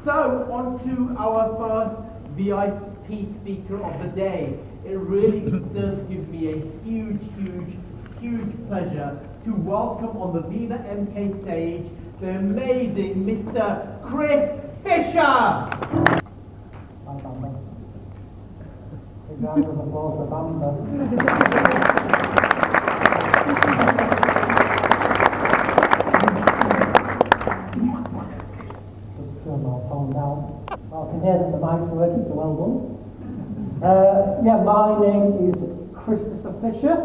So, on to our first VIP speaker of the day. It really does give me a huge pleasure to welcome on the VivaMK stage the amazing Mr. Chris Fisher! Hi, Bamba. Big round of applause for Bamba. Just turn my phone down. Well, I can hear that the mic's working, so well done. Yeah, my name is Christopher Fisher,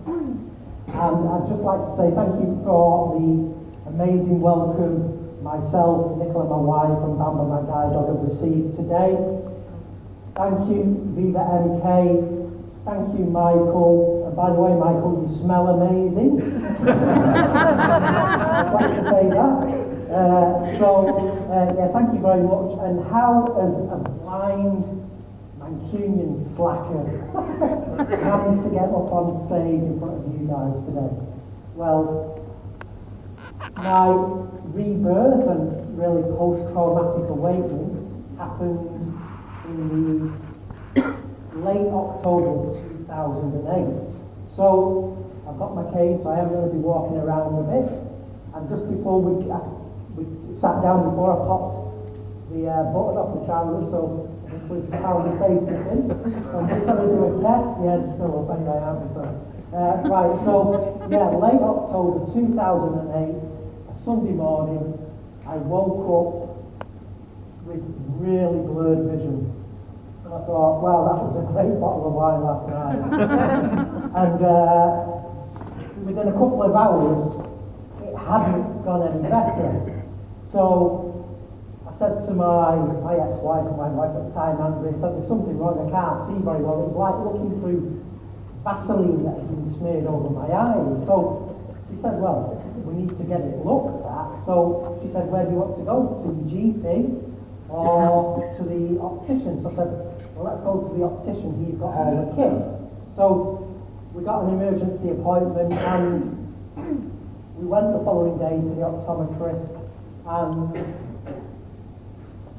and I'd just like to say thank you for the amazing welcome myself, Nicola, my wife, and Bamba, my guide dog, have received today. Thank you, VivaMK. Thank you, Michael. And by the way, Michael, you smell amazing. I'd like to say that. Yeah, thank you very much. And how, as a blind Mancunian slacker, managed to get up on stage in front of you guys today? Well, my rebirth and really post-traumatic awakening happened in the late October 2008. So I've got my cane, so I am going to be walking around a bit. And just before we sat down, before I popped the button off the trousers, so hopefully it's how the safety thing. I'm just going to do a test. Yeah, it's still up anyway, aren't we? So, right, so yeah, late October 2008, a Sunday morning, I woke up with really blurred vision. And I thought, wow, that was a great bottle of wine last night. And within a couple of hours, it hadn't gone any better. So I said to my ex-wife and my wife at the time, Andrea, said, there's something wrong, I can't see very well. It was like looking through Vaseline that had been smeared over my eyes. So she said, well, we need to get it looked at. So she said, where do you want to go? To the GP or to the optician? So I said, well, let's go to the optician, he's got all the kit. So we got an emergency appointment and we went the following day to the optometrist and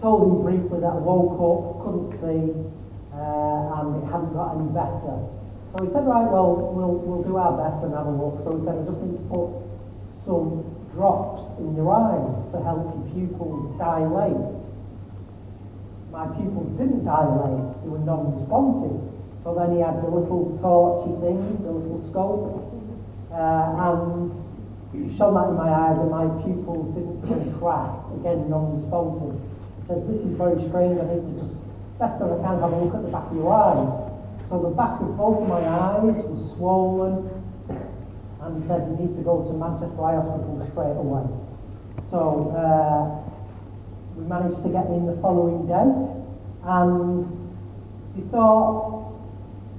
told him briefly that I woke up, couldn't see, and it hadn't got any better. So he said, right, well, we'll do our best and have a look. So he said, I just need to put some drops in your eyes to help your pupils dilate. My pupils didn't dilate, they were non-responsive. So then he had the little torchy thing, the little scope, and he shone that in my eyes and my pupils didn't contract, again non-responsive. He says, this is very strange, I need to just, best as I can, have a look at the back of your eyes. So the back of both of my eyes was swollen, and he said, you need to go to Manchester Eye Hospital straight away. So we managed to get in the following day, and we thought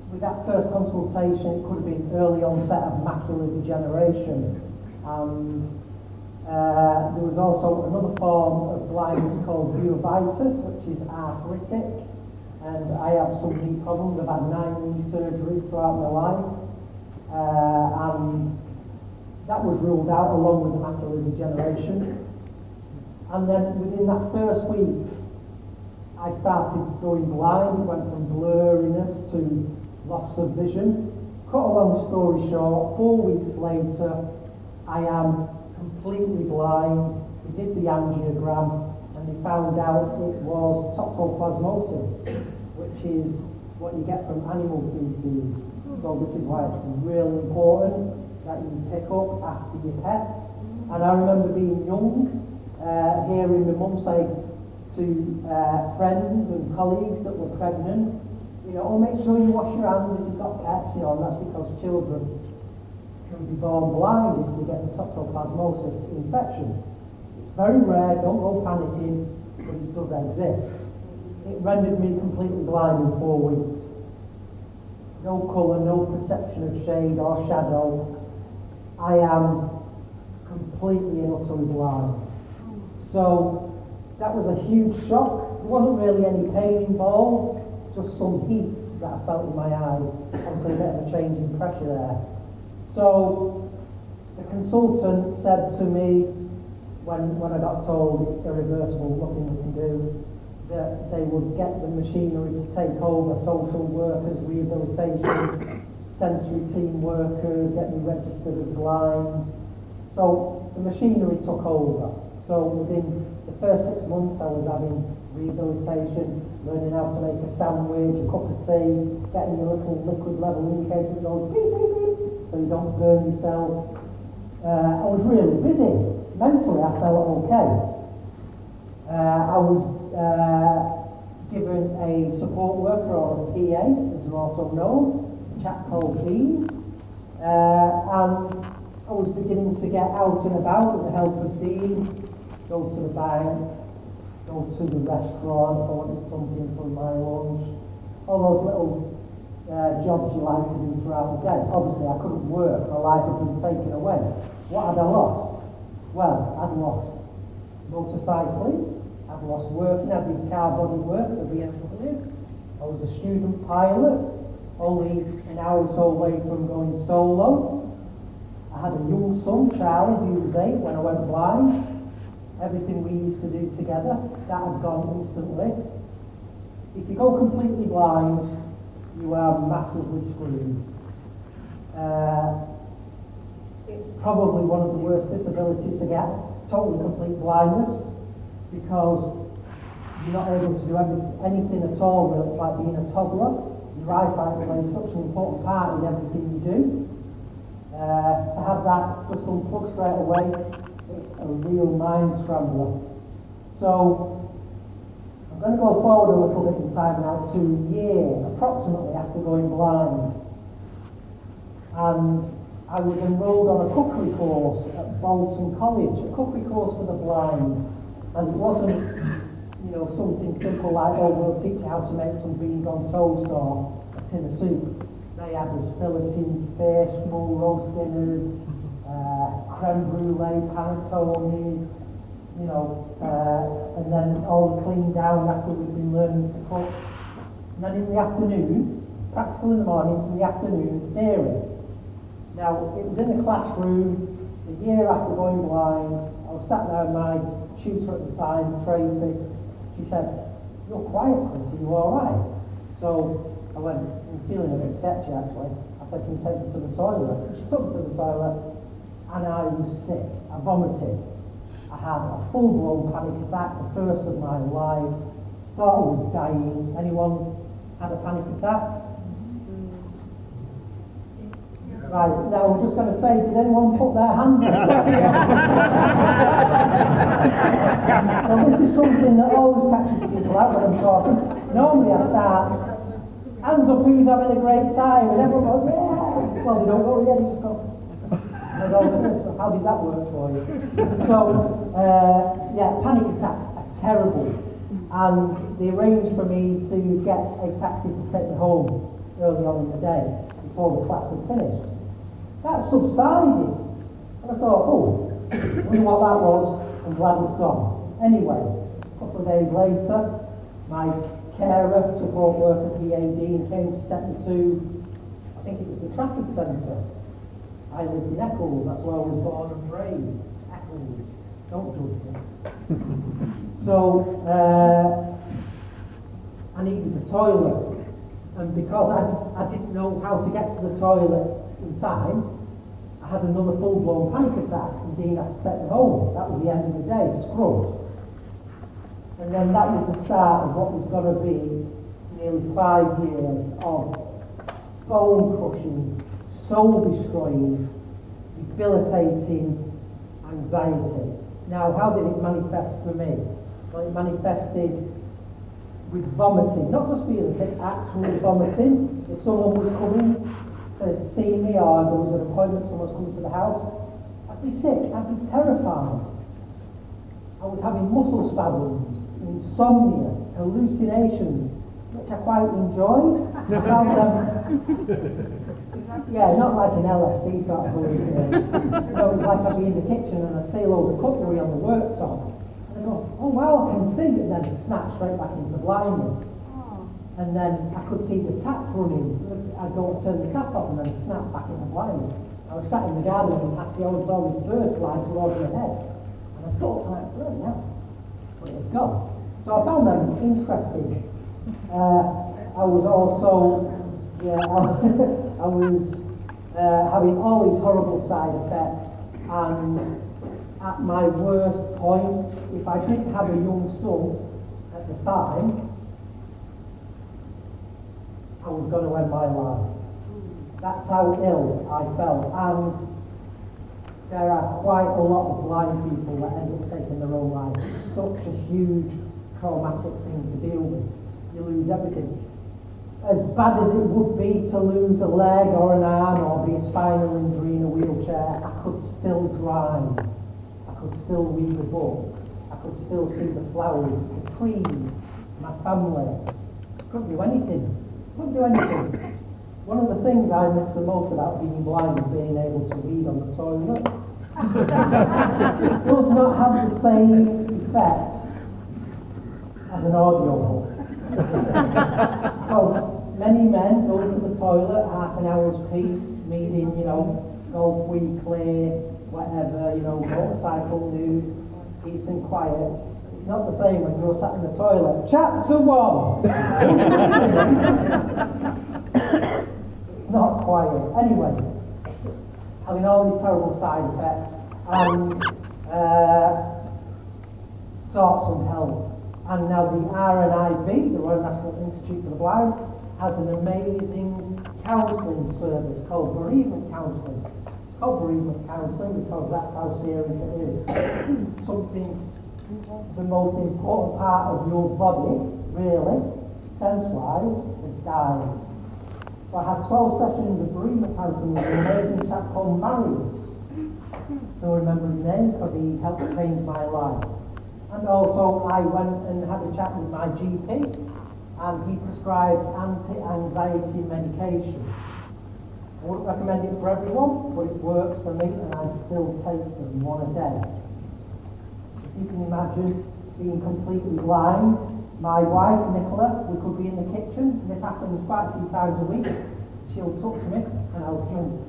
with that first consultation it could have been early onset of macular degeneration. And there was also another form of blindness called uveitis, which is arthritic, and I have some knee problems. I've had 9 knee surgeries throughout my life, and that was ruled out along with the macular degeneration. And then within that first week, I started going blind. It went from blurriness to loss of vision. Cut a long story short, 4 weeks later, I am completely blind. We did the angiogram and they found out it was toxoplasmosis, which is what you get from animal feces. So this is why it's really important that you pick up after your pets. And I remember being young, hearing my mum say to friends and colleagues that were pregnant, you know, oh, make sure you wash your hands if you've got pets, you know, and that's because children can be born blind if they get the toxoplasmosis infection. It's very rare, don't go panicking, but it does exist. It rendered me completely blind in 4 weeks. No colour, no perception of shade or shadow. I am completely and utterly blind. So that was a huge shock. There wasn't really any pain involved, just some heat that I felt in my eyes. Obviously a bit of a change in pressure there. So the consultant said to me when I got told it's irreversible, nothing we can do, would get the machinery to take over social workers, rehabilitation, sensory team workers, get me registered as blind. So the machinery took over. So within the first 6 months I was having rehabilitation, learning how to make a sandwich, a cup of tea, getting your little liquid level indicator that goes beep, beep, beep, so you don't burn yourself. I was really busy. Mentally I felt okay. I was given a support worker, or a PA, as they're also known, a chap called Dean, and I was beginning to get out and about with the help of Dean, go to the bank, go to the restaurant if I wanted something for my lunch, all those little jobs you like to do throughout the day. Obviously I couldn't work, my life had been taken away. What had I lost? Well, I'd lost motorcycling, I'd lost working, I did car body work at the BMW, I was a student pilot, only an hour or so away from going solo. I had a young son, Charlie, who was 8 when I went blind. Everything we used to do together, that had gone instantly. If you go completely blind, you are massively screwed. It's probably one of the worst disabilities to get, totally complete blindness, because you're not able to do anything at all. Really. It's like being a toddler. Your eyesight plays such an important part in everything you do. To have that just unplugged straight away, it's a real mind scrambler. So I'm going to go forward a little bit in time now to a year, approximately, after going blind. And I was enrolled on a cookery course at Bolton College, a cookery course for the blind. And it wasn't, something simple like, oh, we'll teach you how to make some beans on toast or a tin of soup. They had us filleting fish, small roast dinners, creme brulee, panettones, and then all cleaned down after we'd been learning to cook. And then in the afternoon, practical in the morning, in the afternoon, theory. Now, it was in the classroom, the year after going blind. I was sat there with my tutor at the time, Tracy. She said, "You're quiet, Chris, are you all right?" So I went, I'm feeling a bit sketchy actually. I said, "Can you take me to the toilet?" And she took me to the toilet, and I was sick. I vomited. I had a full-blown panic attack, the first of my life. Thought I was dying. Anyone had a panic attack? Right, now I'm just going to say, did anyone put their hands up? So this is something that always catches people out when I'm talking. Normally I start, hands up who's having a great time, and everyone goes, yeah! Well, they don't go, yeah, they just go. So how did that work for you? So, panic attacks are terrible. And they arranged for me to get a taxi to take me home early on in the day, before the class had finished. That subsided. And I thought, oh, I wonder what that was. I'm glad it's gone. Anyway, a couple of days later, my carer, support worker, PAD, came to take me to, I think it was the Trafford Centre. I lived in Eccles, that's where I was born and raised. Eccles. Don't judge me. So, I needed the toilet. And because I didn't know how to get to the toilet in time, I had another full-blown panic attack, and Dean had to take me home. That was the end of the day, scrubbed. And then that was the start of what was going to be nearly 5 years of bone-crushing, soul-destroying, debilitating anxiety. Now, how did it manifest for me? Well, it manifested with vomiting, not just being sick, actually vomiting. If someone was coming to see me, or there was an appointment, someone was coming to the house, I'd be sick, I'd be terrified. I was having muscle spasms, insomnia, hallucinations, which I quite enjoyed. I found them, not like an LSD sort of hallucination. It was like I'd be in the kitchen and I'd see a load of cutlery on the worktop. And I'd go, oh wow, I can see, and then snap straight back into blindness. And then I could see the tap running. I'd go and turn the tap off and then snap back into blindness. I was sat in the garden and actually I saw this bird fly towards my head. And I thought, like, bloody hell. But it had gone. So I found them interesting. I was also, I was having all these horrible side effects, and at my worst point, if I didn't have a young son at the time, I was going to end my life. That's how ill I felt. And there are quite a lot of blind people that end up taking their own life. It's such a huge traumatic thing to deal with. You lose everything. As bad as it would be to lose a leg or an arm or be a spinal injury in a wheelchair, I could still drive. I could still read a book. I could still see the flowers, the trees, my family. I couldn't do anything. Couldn't do anything. One of the things I miss the most about being blind is being able to read on the toilet. It does not have the same effect as an audio book. Because many men go to the toilet half an hour's piece, meeting, Golf Weekly, whatever, motorcycle news, peace and quiet. It's not the same when you're sat in the toilet. Chapter 1! It's not quiet. Anyway, having all these terrible side effects and sought some help. And now the RNIB, the Royal National Institute for the Blind, has an amazing counselling service called bereavement counselling. It's called bereavement counselling because that's how serious it is. Something, the most important part of your body, really, sense-wise, is dying. So I had 12 sessions of bereavement counselling with an amazing chap called Marius. Still remember his name because he helped change my life. And also I went and had a chat with my GP, and he prescribed anti-anxiety medication. I wouldn't recommend it for everyone, but it works for me, and I still take them one a day. If you can imagine being completely blind, my wife, Nicola, we could be in the kitchen, this happens quite a few times a week, she'll touch me and I'll jump,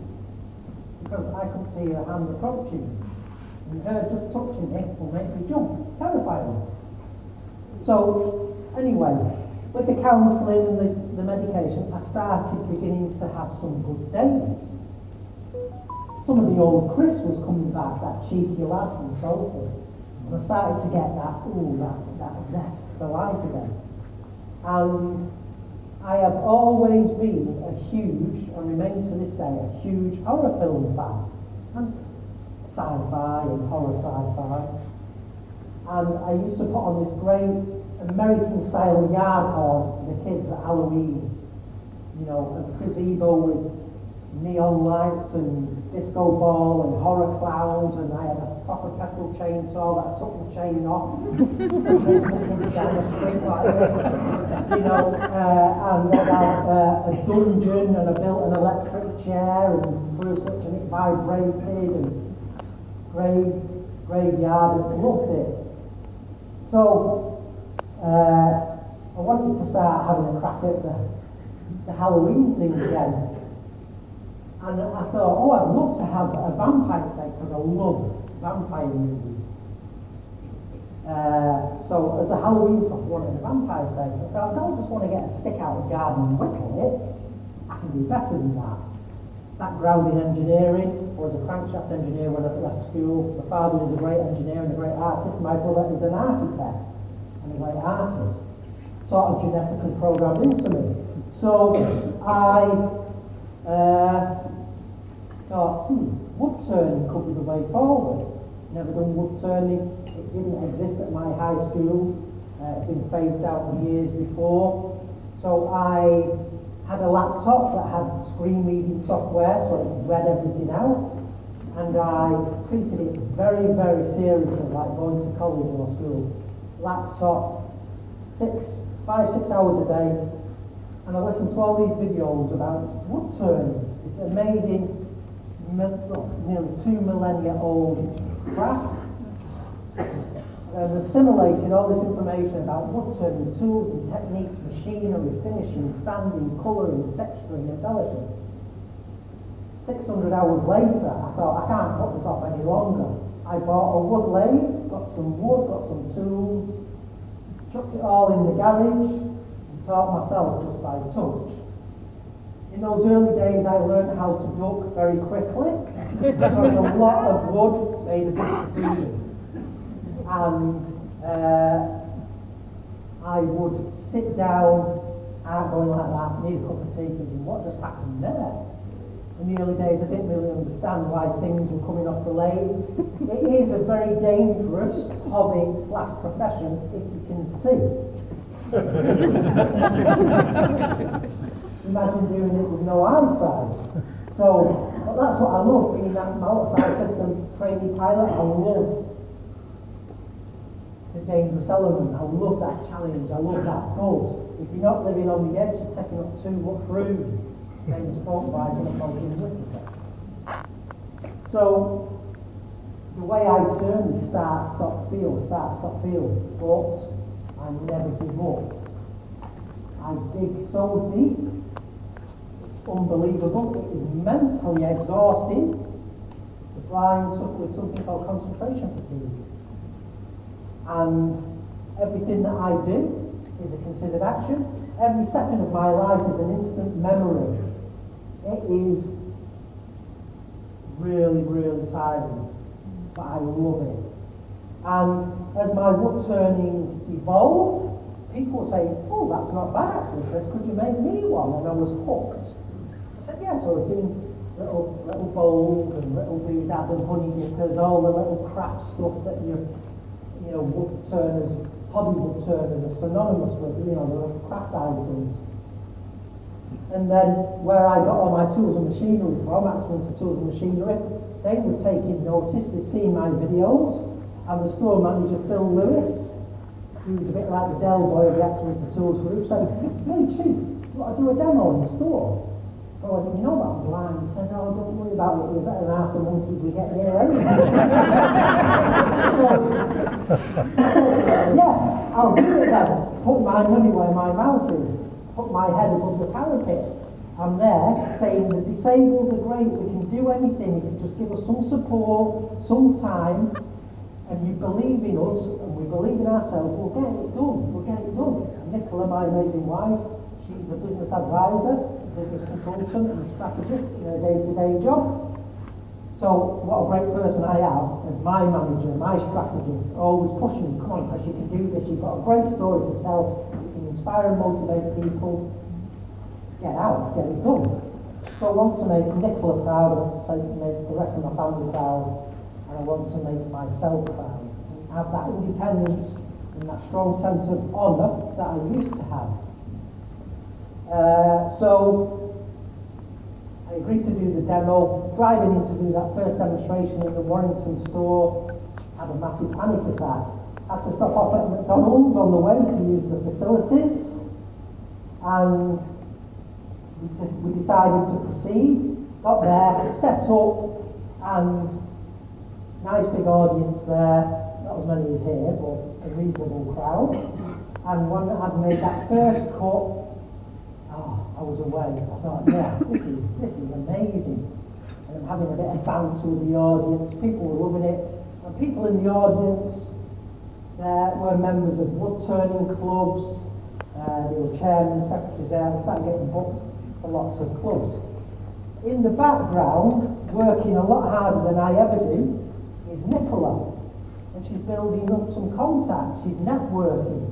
because I can see her hand approaching. And her just touching me will make me jump. It's terrifying. So, anyway, with the counselling and the medication, I started beginning to have some good days. Some of the old Chris was coming back, that cheeky lad from Salford. And I started to get that zest for life again. And I have always been a huge, and remain to this day, a huge horror film fan. And sci-fi and horror sci-fi. And I used to put on this great American-style yard hall for the kids at Halloween. A gazebo with neon lights and disco ball and horror clowns, and I had a proper kettle chainsaw that I took the chain off and chased the kids down the street like this. And I had a dungeon, and I built an electric chair and threw a switch and it vibrated, and graveyard, and loved it. So I wanted to start having a crack at the Halloween thing again. And I thought, I'd love to have a vampire steak because I love vampire movies. So as a Halloween cook, I wanted a vampire steak. I thought, I don't just want to get a stick out of the garden and whittle it. I can do better than that. Background in engineering. I was a crankshaft engineer when I left school. My father was a great engineer and a great artist. My brother is an architect and a great artist. Sort of genetically programmed into me. So I thought, wood turning could be the way forward. Never done wood turning. It didn't exist at my high school. It had been phased out years before. So I had a laptop that had screen reading software, so it read everything out, and I treated it very, very seriously, like going to college or school. Laptop, 5-6 hours a day, and I listened to all these videos about wood turning, this amazing, nearly 2 millennia old craft. And assimilating all this information about wood turning tools and techniques, machinery, finishing, sanding, colouring, texturing, embellishing. 600 hours later, I thought, I can't put this off any longer. I bought a wood lathe, got some wood, got some tools, chucked it all in the garage and taught myself just by touch. In those early days, I learned how to duck very quickly. There was a lot of wood made a bit of freedom. And I would sit down, going like that, need a cup of tea, thinking, what just happened there? In the early days, I didn't really understand why things were coming off the lathe. It is a very dangerous hobby / profession, if you can see. Imagine doing it with no eyesight. So, but that's what I love, being that motorcyclist and trainee pilot. I love the dangerous element. I love that challenge. I love that buzz. If you're not living on the edge, you're taking up too much room. Famous quote by Whittaker. So, the way I turn is start, stop, feel, but I never give up. I dig so deep, it's unbelievable. It is mentally exhausting. The blind suffer with something called concentration fatigue. And everything that I do is a considered action. Every second of my life is an instant memory. It is really, really tiring, but I love it. And as my wood turning evolved, people say, oh, that's not bad actually, Chris, could you make me one? And I was hooked. I said, yes, I was doing little bowls and little doodads and honey dippers, all the little craft stuff that wood turners, hobby wood turners are synonymous with, the little craft items. And then where I got all my tools and machinery from, Axman's Tools and Machinery, they were taking notice, they'd seen my videos, and the store manager, Phil Lewis, who's a bit like the Dell boy of the Axman's Tools group, said, hey Chief, you want to do a demo in the store? So I went, you know what, I'm blind. He says, oh, don't worry about it, we're better than half the monkeys we get here anyway. so, yeah, I'll do it then. Put my money where my mouth is. Put my head above the parapet. I'm there saying the disabled are great, we can do anything if you just give us some support, some time, and you believe in us, and we believe in ourselves, we'll get it done. And Nicola, my amazing wife, she's a business advisor, business consultant and strategist in her day-to-day job. So what a great person I have as my manager, my strategist, always pushing me, come on Chris, you can do this, you've got a great story to tell, inspire and motivate people, get out, get it done. So I want to make Nicola proud, I want to make the rest of my family proud, and I want to make myself proud. And have that independence and that strong sense of honour that I used to have. So I agreed to do the demo, driving in to do that first demonstration in the Warrington store, had a massive panic attack. Had to stop off at McDonald's on the way to use the facilities, and we decided to proceed. Got there, set up, and nice big audience there, not as many as here, but a reasonable crowd. And when I'd made that first cut, I was away. I thought, yeah, this is amazing. And I'm having a bit of banter with the audience. People were loving it, and people in the audience. There were members of wood turning clubs, there were chairmen, secretaries there, and started getting booked for lots of clubs. In the background, working a lot harder than I ever do, is Nicola. And she's building up some contacts, she's networking.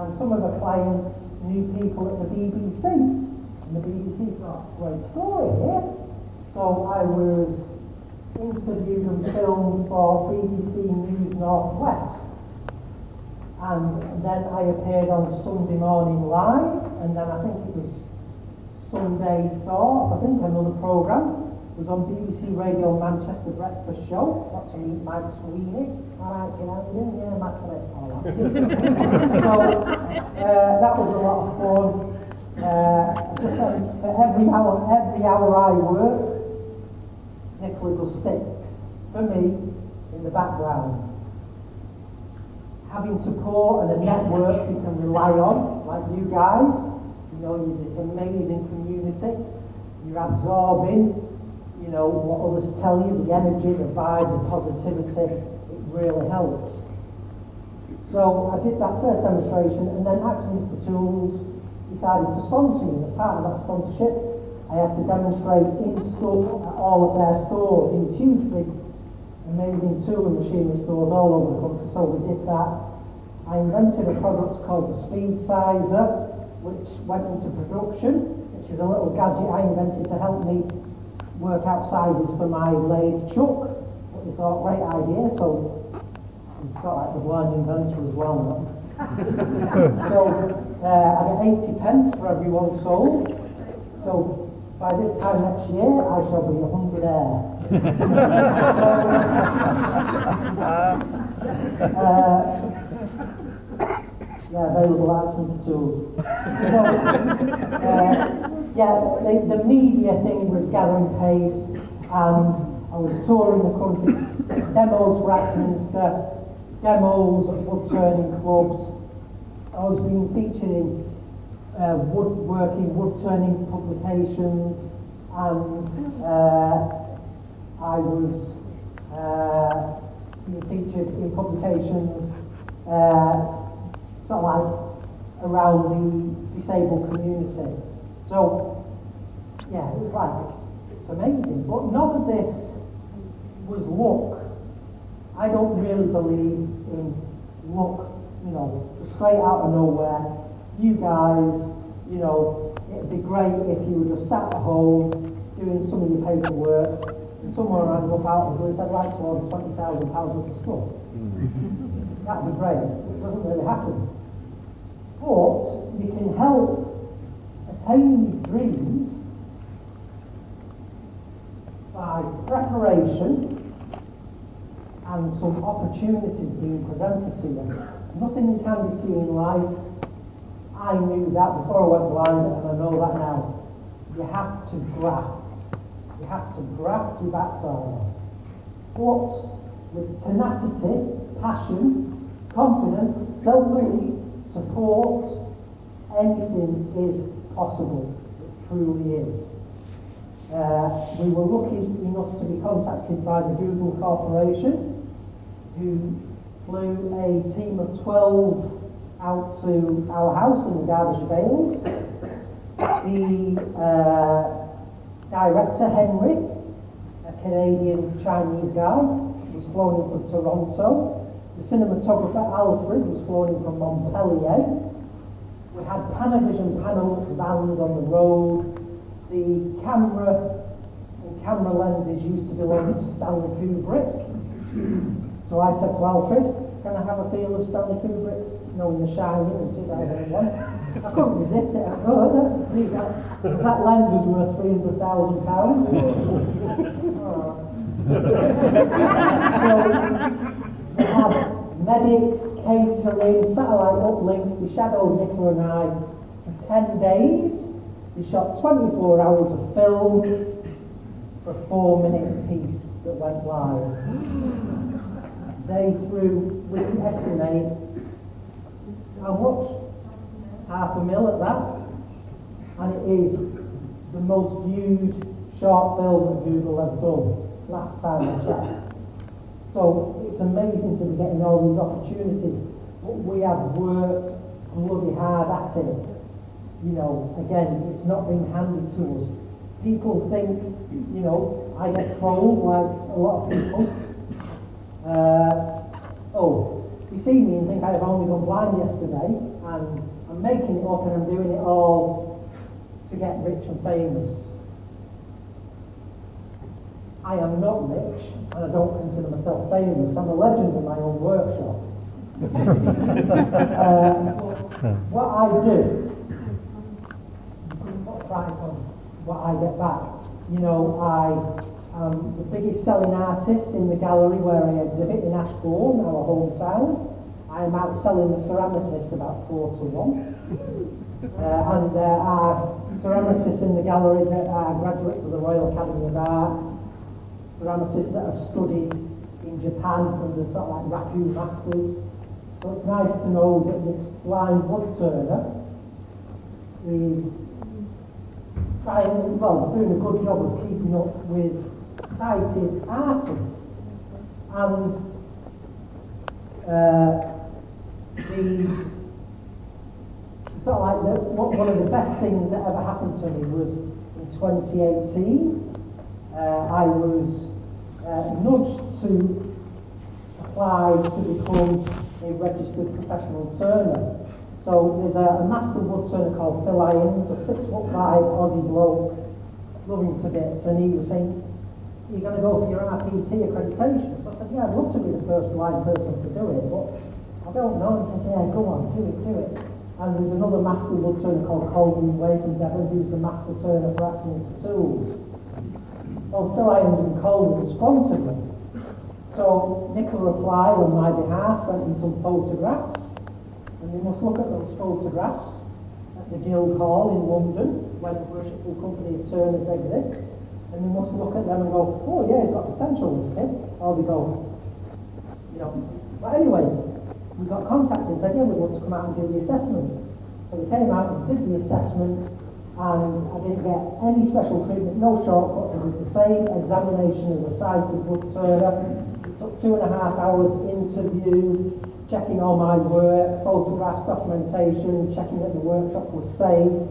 And some of her clients knew people at the BBC. And the BBC thought, great story here. So I was interviewed and filmed for BBC News Northwest. And then I appeared on Sunday Morning Live, and then I think it was Sunday Thoughts, I think another programme. It was on BBC Radio Manchester Breakfast Show. Got to meet Mike Sweeney. Alright, you know, yeah, Mike, all that. So that was a lot of fun. For every hour I work, Nicola does 6 for me in the background. Having support and a network you can rely on, like you guys, you're this amazing community, you're absorbing, what others tell you, the energy, the vibe, the positivity, it really helps. So I did that first demonstration, and then Accidents to Tools decided to sponsor me. As part of that sponsorship, I had to demonstrate in store at all of their stores, these huge, big, amazing tool and machinery stores all over the country. So we did that. I invented a product called the Speed Sizer, which went into production, which is a little gadget I invented to help me work out sizes for my lathe chuck. What we thought, great idea. So it's sort of like the blind inventor as well. No? So I get 80 pence for every one sold. So by this time next year, I shall be 100 air. Yeah, available at Mr. Tools. So, yeah, the media thing was gathering pace, and I was touring the country, demos for Axminster, demos at wood-turning clubs. I was being featured in woodworking, wood-turning publications, and I was being featured in publications sort of like around the disabled community. So, yeah, it was like, it's amazing. But none of this was luck. I don't really believe in luck, you know, straight out of nowhere. You guys, you know, it'd be great if you were just sat at home doing some of your paperwork and someone rang up out of the blue and said, I'd like to order £20,000 worth of stuff. That'd be great. It doesn't really happen. But you can help attain your dreams by preparation and some opportunities being presented to you. Nothing is handed to you in life. I knew that before I went blind, and I know that now. You have to graft. You have to graft your backside on. But with tenacity, passion, confidence, self-belief, support, anything is possible. It truly is. We were lucky enough to be contacted by the Google Corporation, who flew a team of 12 out to our house in the Derbyshire Vales. The director, Henry, a Canadian-Chinese guy, was flown in from Toronto. The cinematographer, Alfred, was flown in from Montpellier. We had Panavision panels, vans on the road. The camera lenses used to belong to Stanley Kubrick. So I said to Alfred, can I have a feel of Stanley Kubrick's, you know, in The Shining in 2001? I couldn't resist it. I could. Because that lens was worth £300,000. So we had medics, catering, satellite uplink. We shadowed Nicola and I for 10 days. We shot 24 hours of film for a 4-minute piece that went live. They threw, we can estimate, how much? £500,000 at that. And it is the most viewed short film that Google have done, last time I checked. So it's amazing to be getting all these opportunities, but we have worked bloody hard at it. You know, again, it's not been handed to us. People think, you know, I get trolled like a lot of people. Oh, you see me and think I have only gone blind yesterday, and I'm making it up and I'm doing it all to get rich and famous. I am not rich, and I don't consider myself famous. I'm a legend in my own workshop. What I do, you couldn't put a price on what I get back. You know, I am the biggest selling artist in the gallery where I exhibit in Ashbourne, our hometown. I am outselling the ceramicists about 4 to 1. And there are ceramicists in the gallery that are graduates of the Royal Academy of Art, ceramicists that have studied in Japan under sort of like raku masters. So it's nice to know that this Blind Woodturner is trying, well, doing a good job of keeping up with sighted artists. And Sort of like one of the best things that ever happened to me was in 2018. I was nudged to apply to become a registered professional turner. So there's a master woodturner called Phil Irons, a 6'5" Aussie bloke, loving to bits, and he was saying, "You're going to go for your RPT accreditation?" So I said, "Yeah, I'd love to be the first blind person to do it, but I don't know." He says, "Yeah, go on, do it. And there's another master woodturner called Colby Way from Devon, who's the master turner for Axminster Tools. Well, Phil Irons and Colby sponsored me. So Nicola applied on my behalf, sent me some photographs, and we must look at those photographs at the Guildhall in London, where the Worshipful Company of Turners exist, and we must look at them and go, "Oh yeah, he's got potential, this kid." Or we go, you know. But anyway, we got contacted and said, "Yeah, we want to come out and do the assessment." So we came out and did the assessment, and I didn't get any special treatment, no shortcuts. I did the same examination as a sighted woodturner. It took 2.5 hours interview, checking all my work, photographs, documentation, checking that the workshop was safe.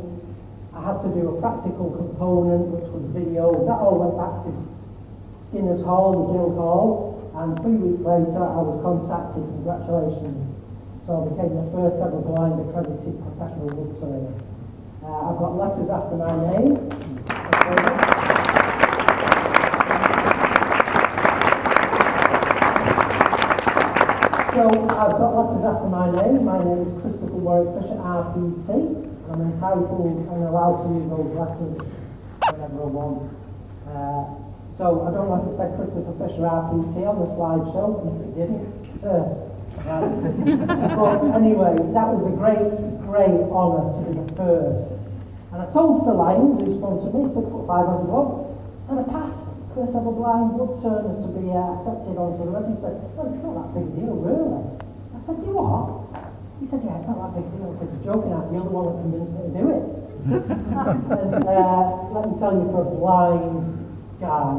I had to do a practical component, which was video. That all went back to Skinner's Hall, the Guildhall, and 3 weeks later I was contacted. Congratulations. So I became the first ever blind accredited professional woodturner. I've got letters after my name. So I've got letters after my name. My name is Christopher Warwick Fisher, RPT. I'm entitled and allowed to use those letters whenever I want. So I don't know if it said Christopher Fisher, RPT on the slideshow, and if it didn't. But anyway, that was a great honour to be the first. And I told Phil Irons, who sponsored me, 6'5" Aussie bloke, I said, "I passed first ever blind woodturner to be accepted onto the register." "Well, it's not that big a deal, really." I said, "You what?" He said, "Yeah, it's not that big a deal." I said, "You're joking, I'm the only one that convinced me to do it." And let me tell you, for a blind guy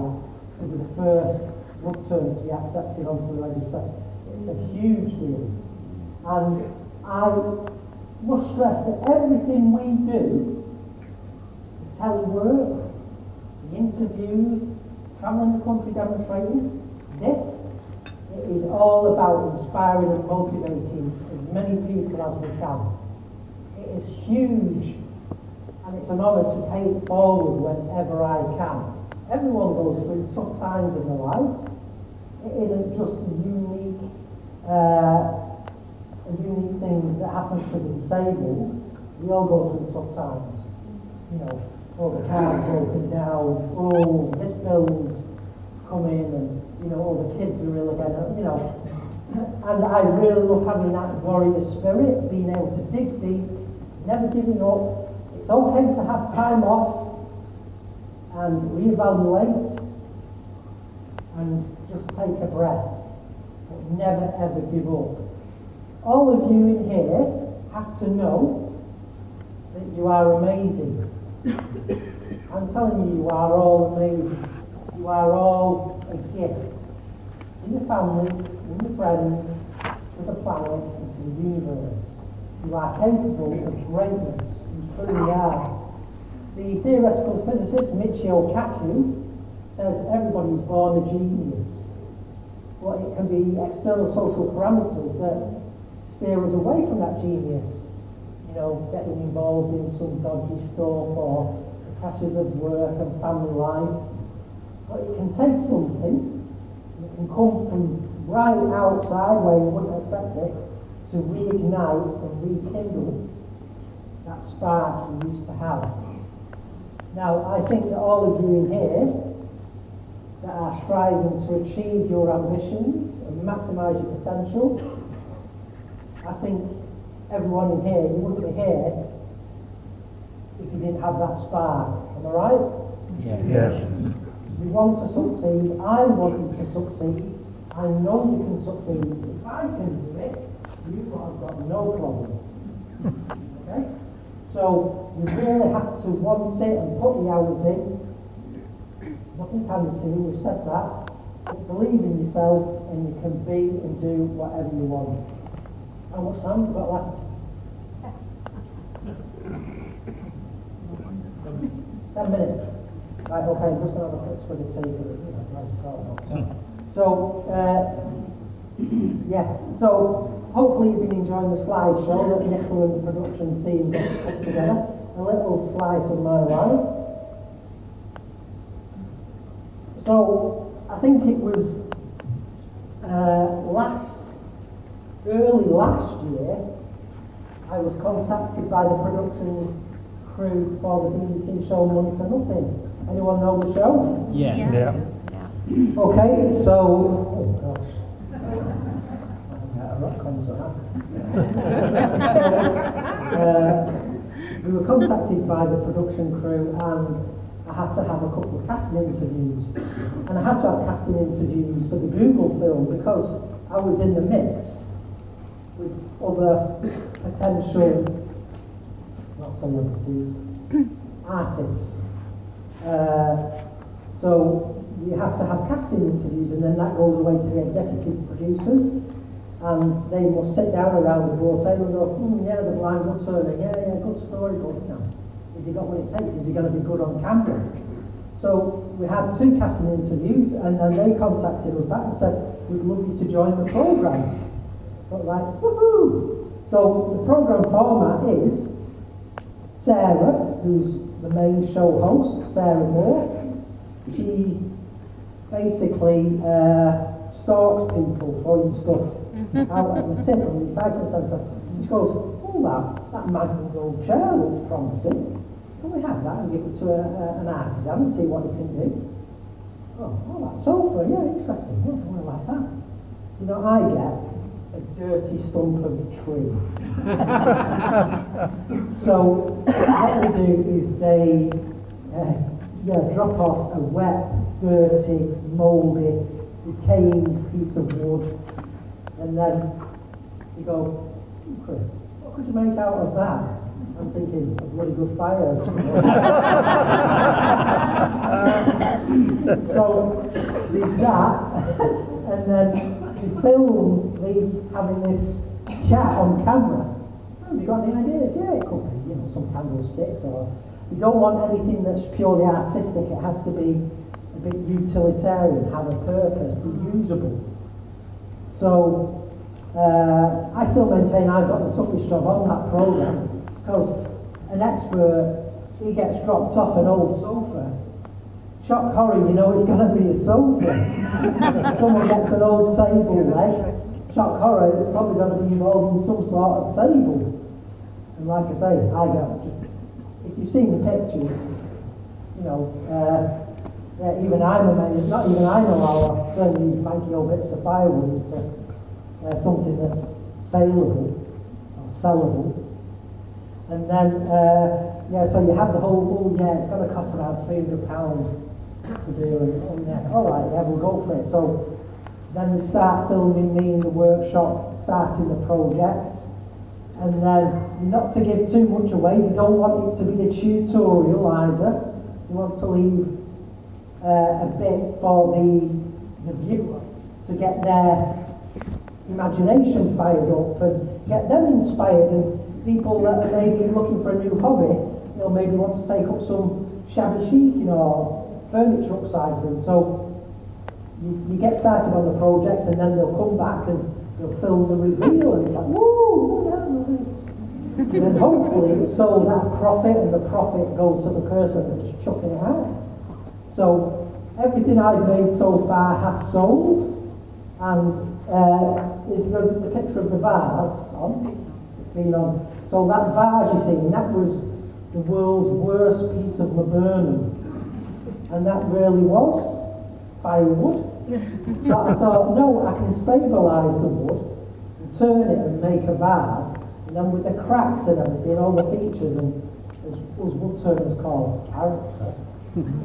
to be the first woodturner to be accepted onto the register, it's a huge deal. And I must stress that everything we do, the telework, the interviews, travelling the country demonstrating, this, it is all about inspiring and motivating as many people as we can. It is huge, and it's an honour to pay it forward whenever I can. Everyone goes through tough times in their life. It isn't just a unique thing that happens to the disabled. We all go through tough times. You know, oh, the car's broken down, oh, this bill's come in, and, you know, oh, the kids are ill again, you know. And I really love having that warrior spirit, being able to dig deep, never giving up. It's okay to have time off and reevaluate and just take a breath, but never ever give up. All of you in here have to know that you are amazing. I'm telling you, you are all amazing. You are all a gift to your families, to your friends, to the planet, and to the universe. You are capable of greatness. You truly are. The theoretical physicist Michio Kaku says everybody is born a genius. But it can be external social parameters that steer us away from that genius. You know, getting involved in some dodgy stuff or the pressures of work and family life. But it can take something, it can come from right outside where you wouldn't expect it, to reignite and rekindle that spark you used to have. Now, I think that all of you in here that are striving to achieve your ambitions and maximise your potential, I think everyone in here, you wouldn't be here if you didn't have that spark. Am I right? Yes. You want to succeed. I want you to succeed. I know you can succeed. If I can do it, you have got no problem. Okay? So you really have to want it and put the hours in. Nothing's handed to you, we've said that. But believe in yourself and you can be and do whatever you want. How much time have we got left? 10 minutes. Right, okay, I'm just going to have a quick swig of tea for the, So, yes, so hopefully you've been enjoying the slideshow that Nicola and the production team put together. A little slice of my life. So, I think it was early last year, I was contacted by the production crew for the BBC show Money for Nothing. Anyone know the show? Yeah. Okay, so, oh gosh, a rock concert, huh? We were contacted by the production crew, and I had to have a couple of casting interviews. And I had to have casting interviews for the Google film because I was in the mix with other potential, not celebrities, artists. So you have to have casting interviews, and then that goes away to the executive producers, and they must sit down around the board table and go, yeah, the Blind Woodturner, yeah, good story, but you know, has he got what it takes? Is he going to be good on camera? So we had 2 casting interviews, and then they contacted us back and said, we'd love you to join the programme. But like, woohoo! So the programme format is Sarah, who's the main show host, Sarah Moore. She basically stalks people throwing stuff out at the tip of the recycling centre. She goes, oh, that magnet gold chair looks promising. Can we have that and give it to an artisan and see what he can do? Oh, that sofa, yeah, interesting. Yeah, I like that. You know, I get a dirty stump of tree. So what they do is they drop off a wet, dirty, mouldy, decaying piece of wood, and then you go, Chris, what could you make out of that? I'm thinking, a bloody good fire. So there's that, and then you film me having this chat on camera. Have you got any ideas? Yeah, it could be, you know, some candlesticks, or you don't want anything that's purely artistic. It has to be a bit utilitarian, have a purpose, be usable. So I still maintain I've got the toughest job on that programme, because an expert, he gets dropped off an old sofa. Shock horror, you know it's going to be a sofa. Someone gets an old table leg, shock horror, it's probably going to be involved in some sort of table. And like I say, I got just, if you've seen the pictures, you know, even I'm amazed, not even I know how I turn these manky old bits of firewood into something that's saleable, or sellable. And then, so you have the whole, it's going to cost about £300 to do, and all right, we'll go for it. So then we start filming me in the workshop, starting the project, and then not to give too much away, you don't want it to be a tutorial either. You want to leave a bit for the viewer to get their imagination fired up and get them inspired, and people that are maybe looking for a new hobby, you know, maybe want to take up some shabby chic, you know, or furniture upcycling. So you get started on the project, and then they'll come back and they'll film the reveal, and it's like, woo, this. And then hopefully it's sold at profit, and the profit goes to the person that's chucking it out. So everything I've made so far has sold, and is the picture of the vase on? Been on. So that vase you see, that was the world's worst piece of laburnum, and that really was firewood. So I thought, no, I can stabilise the wood and turn it and make a vase, and then with the cracks and everything, all the features, and as woodturners call character,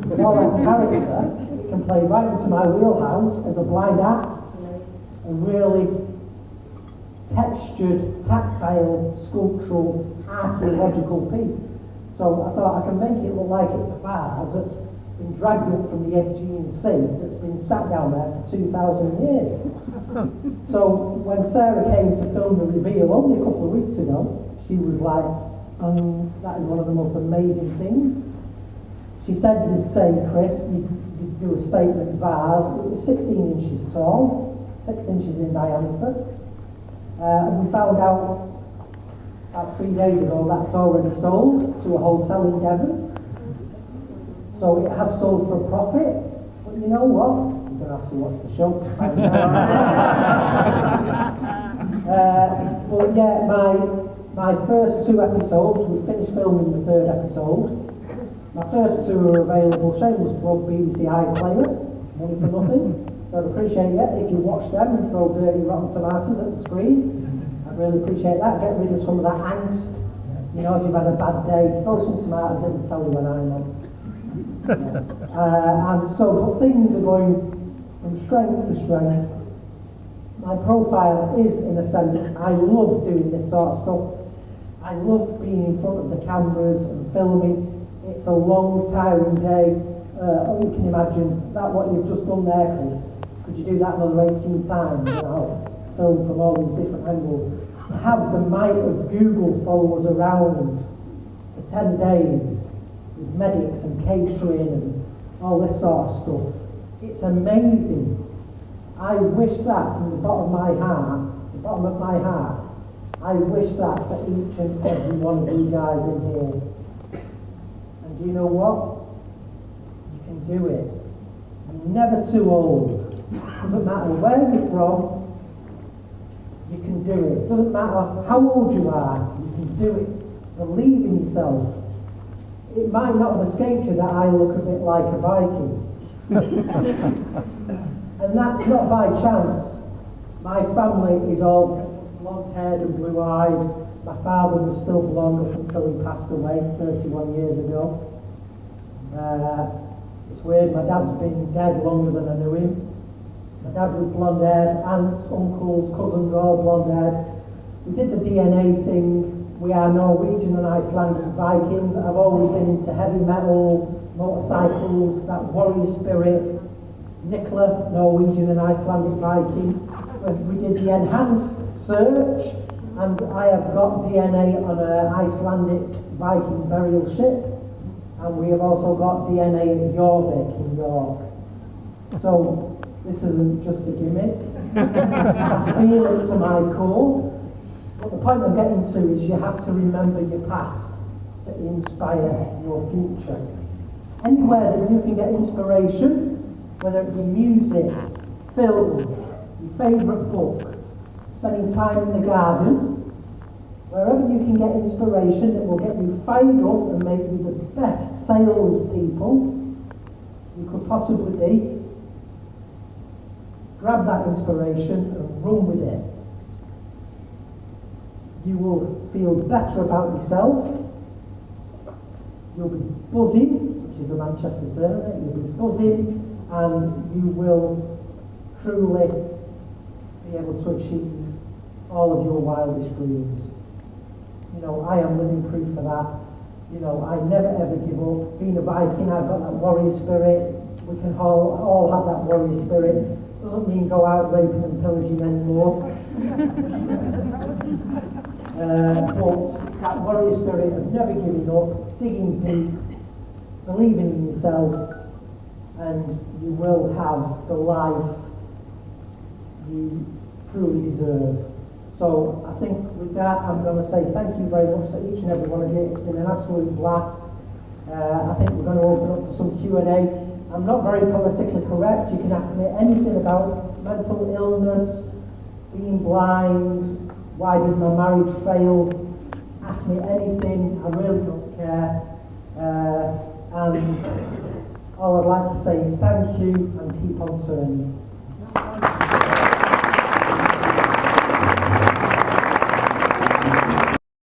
with all that character, it can play right into my wheelhouse as a blind act, a really textured, tactile, sculptural, archaeological piece. So I thought I can make it look like it's a vase that's been dragged up from the Aegean Sea that's been sat down there for 2,000 years. So when Sarah came to film the reveal only a couple of weeks ago, she was like, that is one of the most amazing things. She said you'd say, Chris, you'd do a statement vase. It was 16 inches tall, 6 inches in diameter. And we found out about 3 days ago that's already sold to a hotel in Devon. So it has sold for a profit. But you know what? You're going to have to watch the show to find out. But yeah, my first 2 episodes, we finished filming the 3rd episode. My first 2 are available, shameless plug, BBC iPlayer, money for nothing. So I'd appreciate it if you watch them and throw dirty rotten tomatoes at the screen. I'd really appreciate that, get rid of some of that angst. You know, if you've had a bad day, throw some tomatoes in and tell you when I'm on. And so, but things are going from strength to strength. My profile is, in a sense, I love doing this sort of stuff. I love being in front of the cameras and filming. It's a long, tiring day. You can imagine that what you've just done there, Chris. Could you do that another 18 times? You know, film from all these different angles. To have the might of Google follow us around for 10 days with medics and catering and all this sort of stuff. It's amazing. I wish that from the bottom of my heart, I wish that for each and every one of you guys in here. And do you know what? You can do it. You're never too old. Doesn't matter where you're from, you can do it. Doesn't matter how old you are, you can do it. Believe in yourself. It might not have escaped you that I look a bit like a Viking. And that's not by chance. My family is all blonde-haired and blue-eyed. My father was still blonde up until he passed away 31 years ago. It's weird, my dad's been dead longer than I knew him. My dad was blonde-haired, aunts, uncles, cousins, all blonde-haired. We did the DNA thing. We are Norwegian and Icelandic Vikings. I've always been into heavy metal, motorcycles, that warrior spirit. Nicola, Norwegian and Icelandic Viking. We did the enhanced search, and I have got DNA on an Icelandic Viking burial ship, and we have also got DNA at Jorvik in York. So this isn't just a gimmick. I feel it to my core. But the point I'm getting to is you have to remember your past to inspire your future. Anywhere that you can get inspiration, whether it be music, film, your favourite book, spending time in the garden, wherever you can get inspiration that will get you fired up and make you the best salespeople you could possibly be, grab that inspiration and run with it. You will feel better about yourself. You'll be buzzing, which is a Manchester term, you'll be buzzing, and you will truly be able to achieve all of your wildest dreams. You know, I am living proof of that. You know, I never ever give up. Being a Viking, I've got that warrior spirit. We can all have that warrior spirit. Doesn't mean go out raping and pillaging anymore. But that warrior spirit of never giving up, digging deep, believing in yourself, and you will have the life you truly deserve. So I think with that, I'm going to say thank you very much to each and every one of you. It's been an absolute blast. I think we're going to open up for some Q&A. I'm not very politically correct. You can ask me anything about mental illness, being blind, why did my marriage fail? Ask me anything. I really don't care. And all I'd like to say is thank you and keep on turning.